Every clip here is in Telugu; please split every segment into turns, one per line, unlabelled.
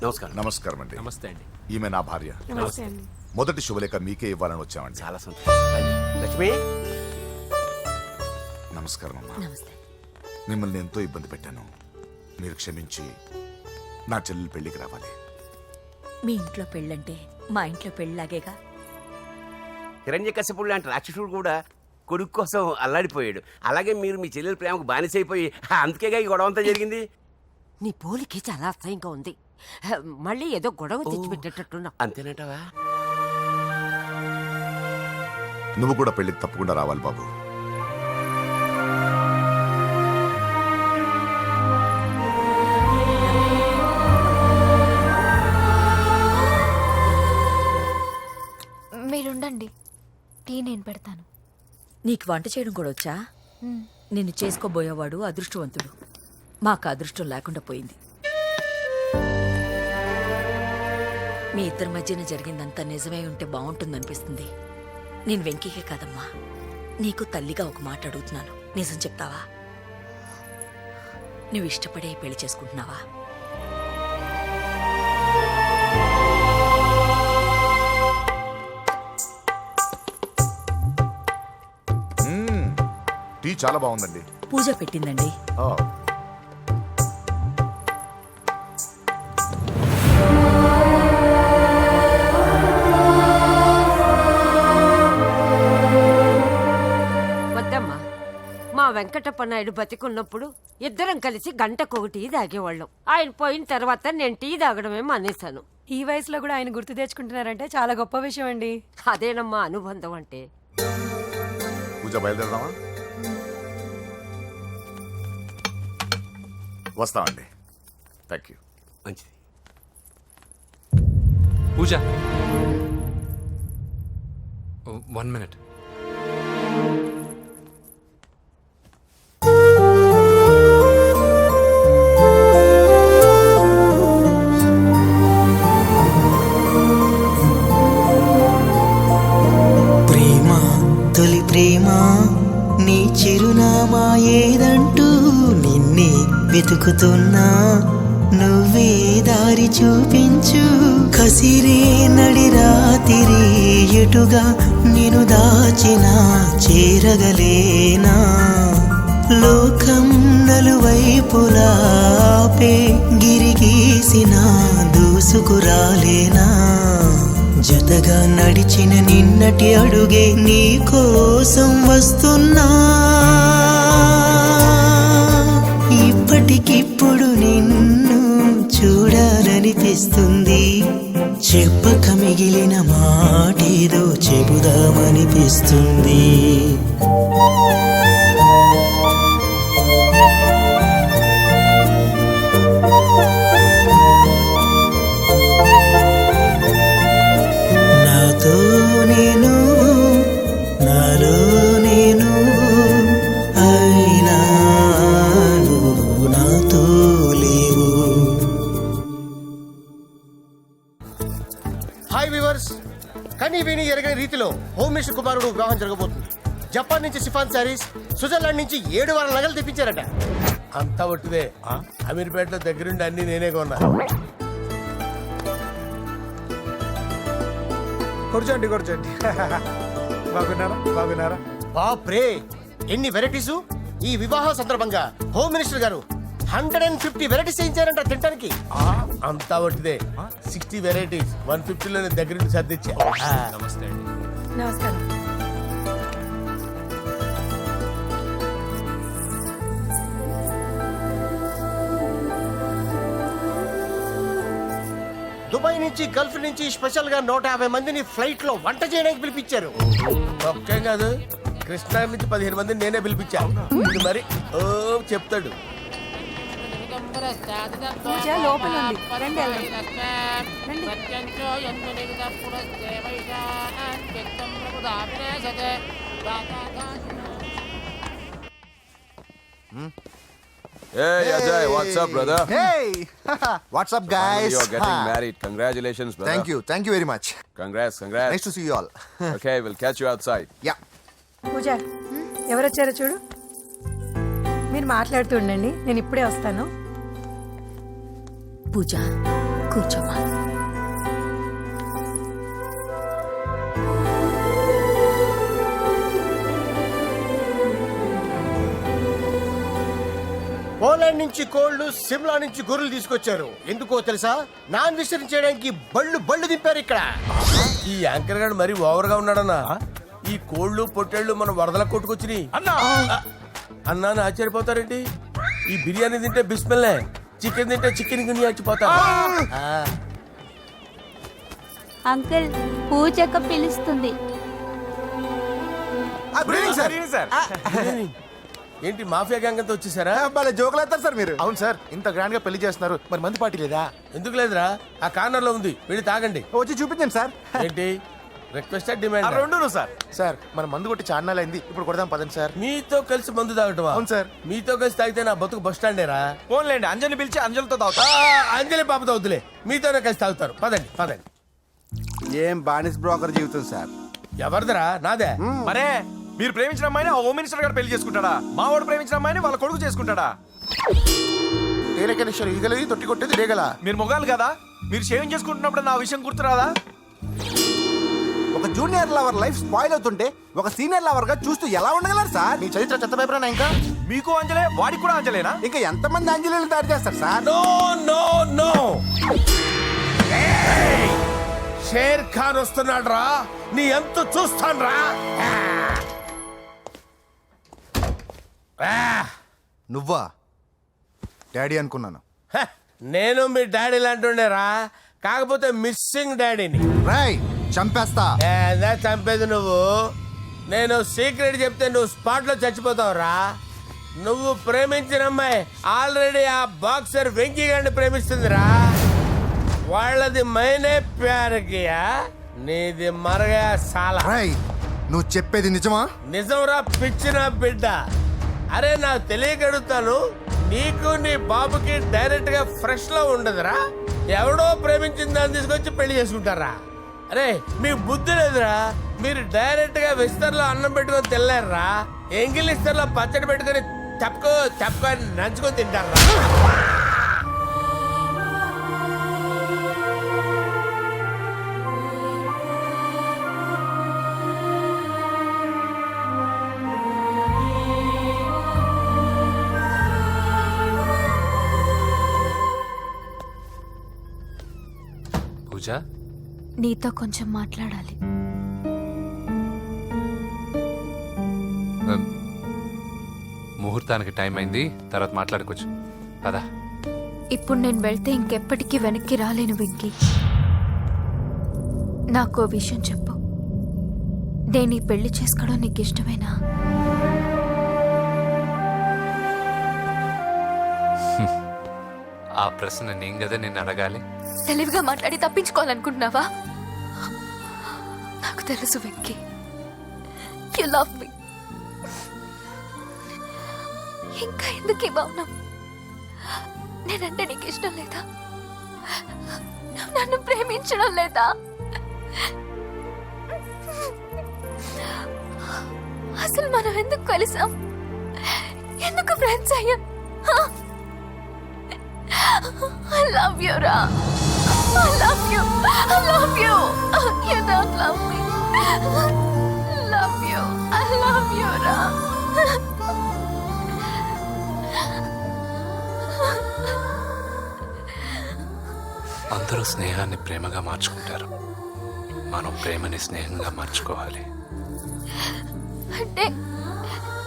నమస్కారం.
నమస్కారం అండి.
నమస్తే అండి.
ఈమె నా భార్య.
నమస్తే అండి.
మొదటి శుభలేఖ మీకే ఇవ్వాలని వచ్చామండి.
చాలా సంతోషం. లక్ష్మి,
నమస్కారం అమ్మా.
నమస్తే.
మిమ్మల్ని ఎంతో ఇబ్బంది పెట్టాను. మీరు క్షమించి నా చెల్లెలు పెళ్లికి రావాలి.
మీ ఇంట్లో పెళ్ళంటే మా ఇంట్లో పెళ్ళలాగేగా.
హిరణ్యకశిపుడు లాంటి రాక్షసుడు కూడా కొడుకు కోసం అల్లాడిపోయాడు. అలాగే మీరు మీ చెల్లెల ప్రేమకు బానిసైపోయి అందుకేగా ఈ గొడవ అంతా జరిగింది.
నీ పోలికి చాలా అసహ్యంగా ఉంది. మళ్ళీ ఏదో గొడవ తెచ్చిపెట్టేటట్టున్నా.
అంతేనంటావా?
నువ్వు కూడా పెళ్లికి తప్పకుండా రావాలి బాబు.
మీరుండండి, టీ నేను పెడతాను.
నీకు వంట చేయడం కూడా వచ్చా? నిన్ను చేసుకోబోయేవాడు అదృష్టవంతుడు. మాకు అదృష్టం లేకుండా పోయింది. మీ ఇద్దరి మధ్యన జరిగిందంతా నిజమై ఉంటే బాగుంటుందనిపిస్తుంది. నేను వెంకీకే కాదమ్మా, నీకు తల్లిగా ఒక మాట అడుగుతున్నాను. నిజం చెప్తావా? నువ్వు ఇష్టపడే పెళ్లి చేసుకుంటున్నావా?
టీ చాలా బాగుందండి.
పూజ పెట్టిందండి.
వద్దమ్మా, మా వెంకటప్ప నాయుడు బతికున్నప్పుడు ఇద్దరం కలిసి గంటకొక టీ తాగేవాళ్ళం. ఆయన పోయిన తర్వాత నేను టీ తాగడమే మానేశాను.
ఈ వయసులో కూడా ఆయన గుర్తు తెచ్చుకుంటున్నారంటే చాలా గొప్ప విషయం అండి.
అదేనమ్మా అనుబంధం అంటే.
పూజ బయలుదేరదామా? వస్తామండి. Thank you.
మంచిది.
పూజ, 1 minute.
ప్రేమ తొలి ప్రేమ నీ చిరునామా ఏదంటూ నిన్నే వెతుకుతున్నా, నువ్వే దారి చూపించు. కసిరే నడి రాతిరి ఎటుగా నిన్ను దాచినా చేరగలేనా? లోకం నలువైపులాపే గిరిగీసిన దూసుకురాలేనా? జతగా నడిచిన నిన్నటి అడుగే నీ కోసం వస్తున్నా, ఇప్పటికిప్పుడు నిన్ను చూడాలనిపిస్తుంది. చెప్పక మిగిలిన మాటేదో చెబుదామనిపిస్తుంది. నాతో నేను, నాలో నేను, అయినా నువ్వు నాతో లేవు.
హాయ్ వ్యూవర్స్, కనీ విని ఎరగని రీతిలో హోమ్ మినిస్టర్ కుమారుడు వివాహం జరగబోతుంది. జపాన్ నుంచి సిఫాన్ శారీస్, స్విట్జర్లాండ్ నుంచి 7 వారాల నగలు తెప్పించారట.
అంతా ఒట్టిదే. అమీర్పేటలో దగ్గరుండి అన్ని నేనే కొన్నా.
కూర్చోండి కూర్చోండి. బాగున్నారా?
బాప్రే, ఎన్ని వెరైటీసు! ఈ వివాహ సందర్భంగా హోమ్ మినిస్టర్ గారు 150 వెరైటీస్ చేయించారంట తినడానికి.
అంతా ఒట్టిదే. 60 వెరైటీస్ 150లో నేను దగ్గరుండి సర్దిచ్చా.
నమస్తే అండి.
నమస్కారం.
దుబాయ్ నుంచి గల్ఫ్ నుంచి స్పెషల్ గా 150 మందిని ఫ్లైట్ లో వంట చేయడానికి పిలిపించారు.
ఒక్కేం కాదు, కృష్ణా నుంచి 15 మందిని నేనే పిలిపించా. ఇది మరి ఓ చెప్తాడు.
పూజ లోపల ఉంది, రండి వెళ్దాం. రండి.
Hey Ajay, what's up, brother?
Hey, what's up, guys?
You're getting married. Congratulations, brother.
Thank you very much.
Congrats.
Nice to see you all.
Okay, we'll catch you outside.
Yeah.
పూజ, ఎవరొచ్చారో చూడు. మీరు మాట్లాడుతూ ఉండండి, నేను ఇప్పుడే వస్తాను.
పూజ, కూర్చోమా.
పోలాండ్ నుంచి కోళ్లు, సిమ్లా నుంచి గొర్రెలు తీసుకొచ్చారు. ఎందుకో తెలుసా? నాన్ విసర్జన చేయడానికి బళ్ళు దింపారు ఇక్కడ.
ఈ యాంకర్ గారు మరి ఓవర్ గా ఉన్నాడన్నా. ఈ కోళ్ళు పొట్టేళ్ళు మన వరదల కొట్టుకొచ్చినాయి అన్నా అని ఆశ్చర్యపోతారేంటి? ఈ బిర్యానీ తింటే బిస్మిల్లే, చికెన్ తింటే చికెన్ గిని చచ్చిపోతా.
అంకుల్ పూజక్క పిలుస్తుంది.
ఏంటి మాఫియా గ్యాంగ్ అంతా వచ్చేసారా?
జోకులు వేస్తారు సార్ మీరు. అవును సార్, ఇంత గ్రాండ్ గా పెళ్లి చేస్తున్నారు, మరి మంది పార్టీ లేదా?
ఎందుకు లేదురా, ఆ కార్నర్ లో ఉంది, వెళ్ళి తాగండి.
వచ్చి చూపించండి సార్.
ఏంటి రిక్వెస్ట్ డిమాండ్?
రెండు సార్. సార్ మన మందు కొట్టి చాన్నాలు అయింది, ఇప్పుడు కొడదాం పదండి సార్.
మీతో కలిసి మందు తాగటమా?
అవును సార్.
మీతో కలిసి తాగితే నా బతుకు బస్ స్టాండేరా?
ఫోన్లేండి, అంజలిని పిలిచి అంజలితో తాగుతా.
అంజలి పాపతో వద్దులే, మీతోనే కలిసి తాగుతారు. పదండి పదండి.
ఏం బానిస్ బ్రోకర్ జీవితం సార్.
ఎవరిదిరా? నాదే.
మరే మీరు ప్రేమించిన అమ్మాయిని ఆ హోమ్ మినిస్టర్ గారు పెళ్లి చేసుకుంటాడా? మా వాడు ప్రేమించిన అమ్మాయిని వాళ్ళ కొడుకు చేసుకుంటాడా?
తేలికనేశ్వరు ఈగలది తొట్టి కొట్టేది రేగల.
మీరు మొగాలు కదా, మీరు షేవింగ్ చేసుకుంటున్నప్పుడు నా విషయం గుర్తురాదా?
ఒక జూనియర్ లవర్ లైఫ్ స్పాయిల్ అవుతుంటే ఒక సీనియర్ లవర్ గా చూస్తూ ఎలా ఉండగలరు సార్? మీ చరిత్ర చెత్త పేపర్ ఇంకా
మీకు అంజలే, వాడికి కూడా అంజలేనా?
ఇంకా ఎంతమంది అంజలీలు దాడి చేస్తారు sir?
No no no, Sher Khan వస్తున్నాడు రా, నీ ఎంత చూస్తాను రా.
నువ్వా డాడీ అనుకున్నాను.
నేను మీ డాడీ లాంటి రా, కాకపోతే మిస్సింగ్ డాడీని.
రాయ్ చంపేస్తా.
ఏదా చంపేది నువ్వు? నేను సీక్రెట్ చెప్తే నువ్వు స్పాట్ లో చచ్చిపోతావురా. నువ్వు ప్రేమించిన అమ్మాయి ఆల్రెడీ ఆ బాక్సర్ వెంకీ గారిని ప్రేమిస్తుందిరా. వాళ్ళది మైనే ప్యార్ కియా, నీది మరగా సాలా.
రాయ్ నువ్వు చెప్పేది నిజమా?
నిజంరా పిచ్చిన బిడ్డ. అరే నాకు తెలియగడుగుతాను, నీకు నీ బాబుకి డైరెక్ట్ గా ఫ్రెష్ లో ఉండదురా. ఎవడో ప్రేమించిన దాన్ని తీసుకొచ్చి పెళ్లి చేసుకుంటారా? అరే మీకు బుద్ధి లేదురా. మీరు డైరెక్ట్ గా విస్తర్లో అన్నం పెట్టుకొని తినలేరురా. ఎంగిల్ ఇస్తర్లో పచ్చడి పెట్టుకొని తప్పుకో నంచుకొని తింటారా.
పూజ,
నీతో కొంచెం మాట్లాడాలి.
ముహూర్తానికి టైం అయింది, తర్వాత మాట్లాడుకోవచ్చు కదా.
ఇప్పుడు నేను వెళ్తే ఇంకెప్పటికీ వెనక్కి రాలేను వెంకీ. నాకు విషయం చెప్పు, నేను ఈ పెళ్లి చేసుకోవడం నీకు ఇష్టమేనా?
ఆ ప్రశ్న నేను కదా నిన్ను అడగాలి.
తెలివిగా మాట్లాడి తప్పించుకోవాలనుకుంటున్నావా? నాకు తెలుసు వెంకీ, యు లవ్ మీ. ఇంకా ఎందుకు ఈ మౌనం? నేనంటే నీకు ఇష్టం లేదా? నువ్వు నన్ను ప్రేమించడం లేదా? అసలు మనం ఎందుకు కలిసాం? ఎందుకు ఫ్రెండ్స్ అయ్యాం? I love you, Ra. I love you. I love you. You don't love me. Love you. I love you, Ra.
అందరూ స్నేహాన్ని ప్రేమగా మార్చుకుంటారు, మనం ప్రేమని స్నేహంగా మార్చుకోవాలి.
అంటే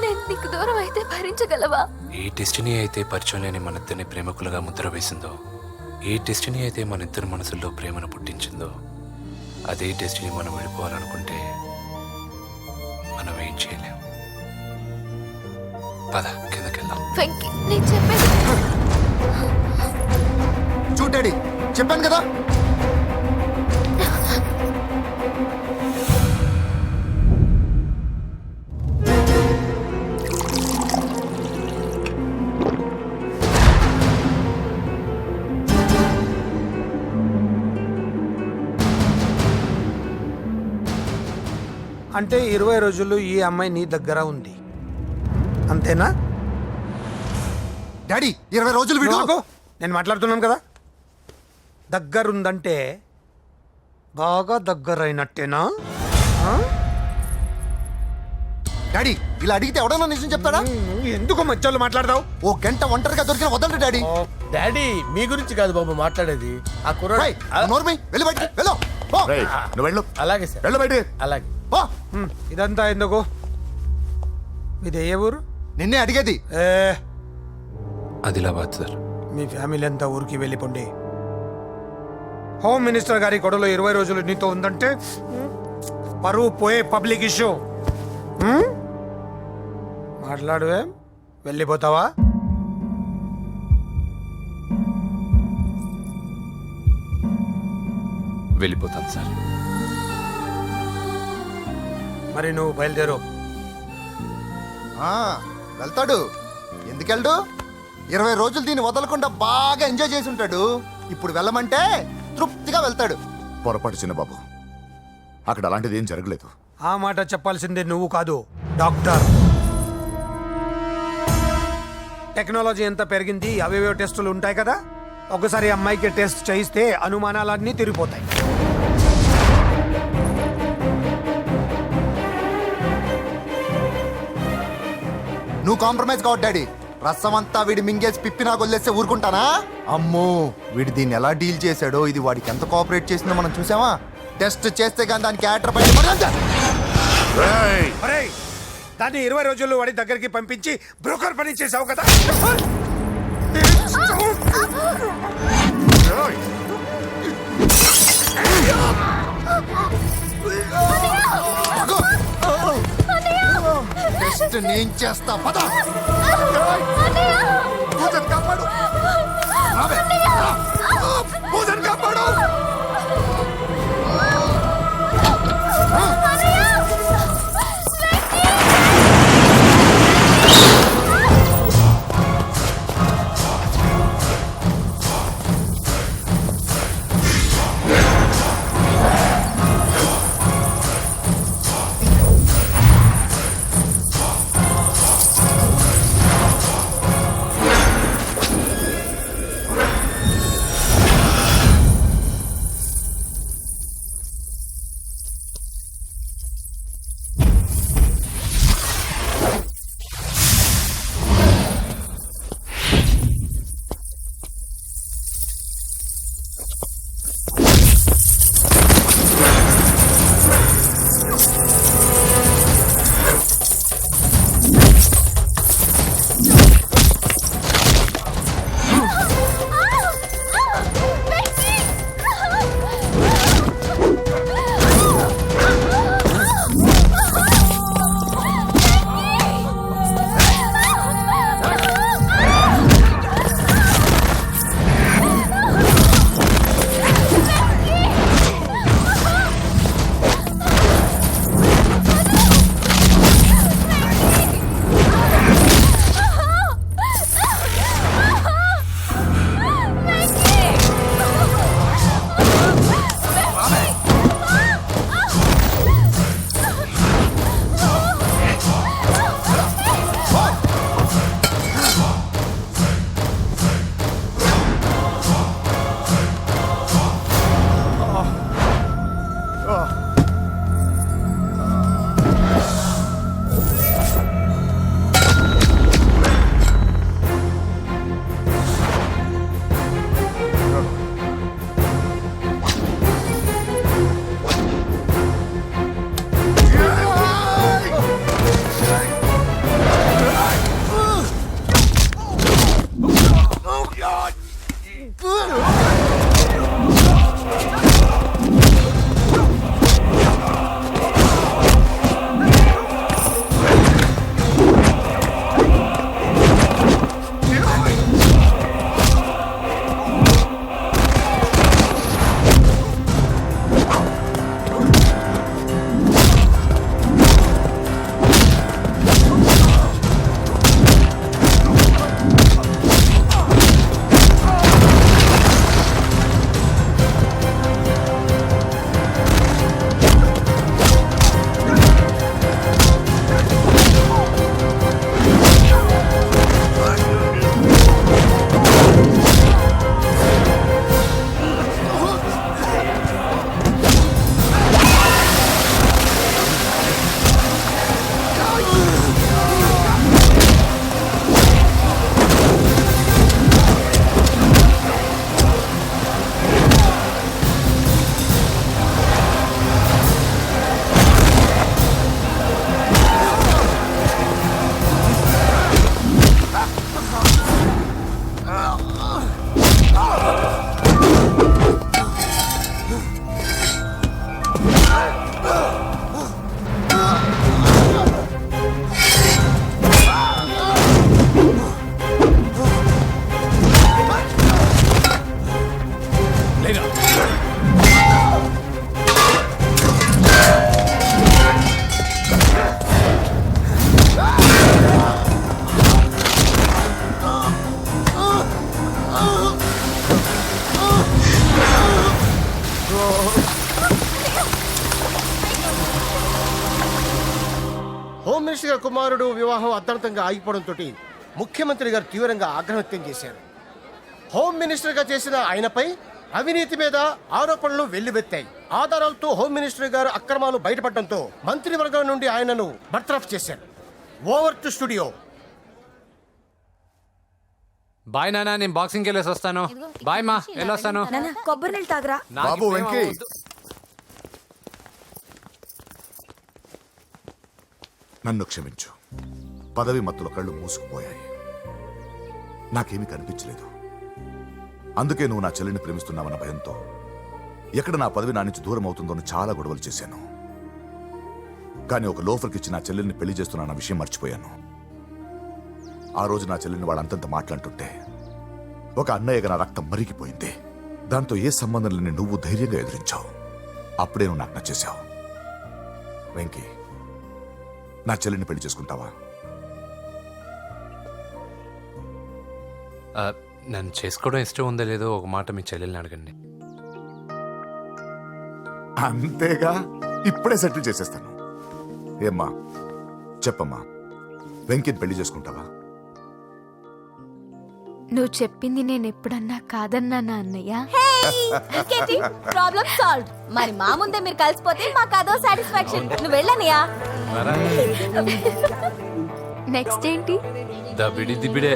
నేను నీకు దూరం అయితే భరించగలవా?
ఏ డెస్టినీ అయితే పరిచయం లేని మన ఇద్దరిని ప్రేమికులుగా ముద్ర వేసిందో, ఏ డెస్టినీ అయితే మన ఇద్దరి మనసుల్లో ప్రేమను పుట్టించిందో, అదే డెస్టినీ మనం వెళ్ళిపోవాలనుకుంటే మనం ఏం చేయలేం. పద కిందకెళ్దాం.
వెంకీ, నేను చెప్పేది
చూడండి, చెప్పాను కదా.
అంటే 20 రోజులు ఈ అమ్మాయి నీ దగ్గర ఉంది, అంతేనా?
డాడీ 20 రోజులు వీడు.
నేను మాట్లాడుతున్నాను కదా. దగ్గరుందంటే బాగా దగ్గరైనట్టేనా? ఆ?
డాడీ ఇలా అడిగితే ఎవడన్నా నిజం చెప్తాడా?
ఎందుకు మధ్యలో మాట్లాడదావు?
ఓ గంట ఒంటరిగా దొరికిన వదలండి డాడీ.
డాడీ మీ గురించి కాదు బాబు మాట్లాడేది, ఆ కుర్రాడు.
రేయ్, నోర్మి వెళ్ళి బయటికి వెళ్ళు. పో.
రేయ్, నువ్వు వెళ్ళు.
అలాగే సార్,
వెళ్ళు బయటికి.
అలాగే.
పో.
ఇదంతా ఎందుకు? మీది ఏ ఊరు?
నిన్నే అడిగేది.
ఏ
ఆదిలాబాద్ సార్.
మీ ఫ్యామిలీ అంతా ఊరికి వెళ్ళిపోండి. హోమ్ మినిస్టర్ గారి గొడవలో 20 రోజులు నీతో ఉందంటే పరువు పోయే పబ్లిక్ ఇష్యూ. మాట్లాడువే, వెళ్ళిపోతావా?
వెళ్ళిపోతాను సార్.
మరి నువ్వు బయలుదేరు.
ఆ, వెళ్తాడు. ఎందుకెళ్ళడు? 20 రోజులు దీన్ని వదలకుండా బాగా ఎంజాయ్ చేసి ఉంటాడు. ఇప్పుడు వెళ్ళమంటే తృప్తిగా వెళ్తాడు.
పొరపాటు చిన్న బాబు, అక్కడ అలాంటిది ఏం జరగలేదు.
ఆ మాట చెప్పాల్సిందే నువ్వు కాదు, డాక్టర్. టెక్నాలజీ ఎంత పెరిగింది, అవేవో టెస్టులు ఉంటాయి కదా. ఒకసారి అమ్మాయికి టెస్ట్ చేయిస్తే అనుమానాలన్నీ తిరిగిపోతాయి.
నువ్వు కాంప్రమైజ్ కావద్దు డాడీ. రసం అంతా వీడి మింగేసి పిప్పినా కొల్లేస్తే ఊరుకుంటానా? అమ్మో, వీడు దీన్ని ఎలా డీల్ చేశాడో, ఇది వాడికి ఎంత కోఆపరేట్ చేసిందో మనం చూసావా? టెస్ట్ చేస్తే కానీ దానికి యాటర్
రేయ్,
ఒరేయ్, దాన్ని 20 రోజుల్లో వాడి దగ్గరికి పంపించి బ్రోకర్ పని చేసావు కదా.
రేయ్.
టెస్ట్ నేను చేస్తా. పద. పూజను కాపాడు. రావే. రా. పూజను కాపాడు.
కుమారుడు వివాహం అర్థాంతంగా ఆగిపోవడంతో ముఖ్యమంత్రి గారు తీవ్రంగా ఆగ్రహం వ్యక్తం చేశారు. హోమ్ మినిస్టర్గా చేసిన ఆయనపై అవినీతి మీద ఆరోపణలు వెల్లువెత్తాయి. ఆధారాలతో హోమ్ మినిస్టర్ గారు అక్రమాలు బయటపడడంతో మంత్రివర్గం నుండి ఆయనను బర్తరఫ్ చేశారు. Over to studio.
బాయ్ నానా, నేను బాక్సింగ్కి వెళ్ళేసి వస్తాను. బాయ్ మా, వెళ్ళొస్తాను.
నాన్న కొబ్బరి నీళ్ళు తాగరా.
బాబు వెంకీ,
నన్ను క్షమించు. పదవి మత్తులో కళ్ళు మూసుకుపోయాయి. నాకేమీ కనిపించలేదు. అందుకే నువ్వు నా చెల్లిని ప్రేమిస్తున్నావన్న భయంతో ఎక్కడ నా పదవి నా నుంచి దూరం అవుతుందో అని చాలా గొడవలు చేశాను. కానీ ఒక లోఫర్కి ఇచ్చి నా చెల్లెల్ని పెళ్లి చేస్తున్నా విషయం మర్చిపోయాను. ఆ రోజు నా చెల్లెల్ని వాళ్ళంతంత మాట్లాడుతుంటే ఒక అన్నయ్యగా నా రక్తం మరిగిపోయింది. దాంతో ఏ సంబంధం లేని నువ్వు ధైర్యంగా ఎదిరించావు. అప్పుడే నువ్వు నాకు నచ్చేశావు. వెంకీ, నా చెల్లిని పెళ్లి చేసుకుంటావా?
నన్ను చేసుకోవడం ఇష్టం ఉందో లేదో ఒక మాట మీ చెల్లెల్ని అడగండి.
అంతేగా, ఇప్పుడే సెటిల్ చేసేస్తాను. ఏమ్మా చెప్పమ్మా, వెంకీని పెళ్లి చేసుకుంటావా?
నువ్వు చెప్పింది నేను ఎప్పుడన్నా కాదన్నా అన్నయ్య.
Problem solve. మరి మా ముందే మీరు కలిసిపోతే మాకు అదో సాటిస్ఫాక్షన్. నువ్వు వెళ్ళనియా.
నెక్స్ట్ ఏంటి?
ద బిడి దిబిడే.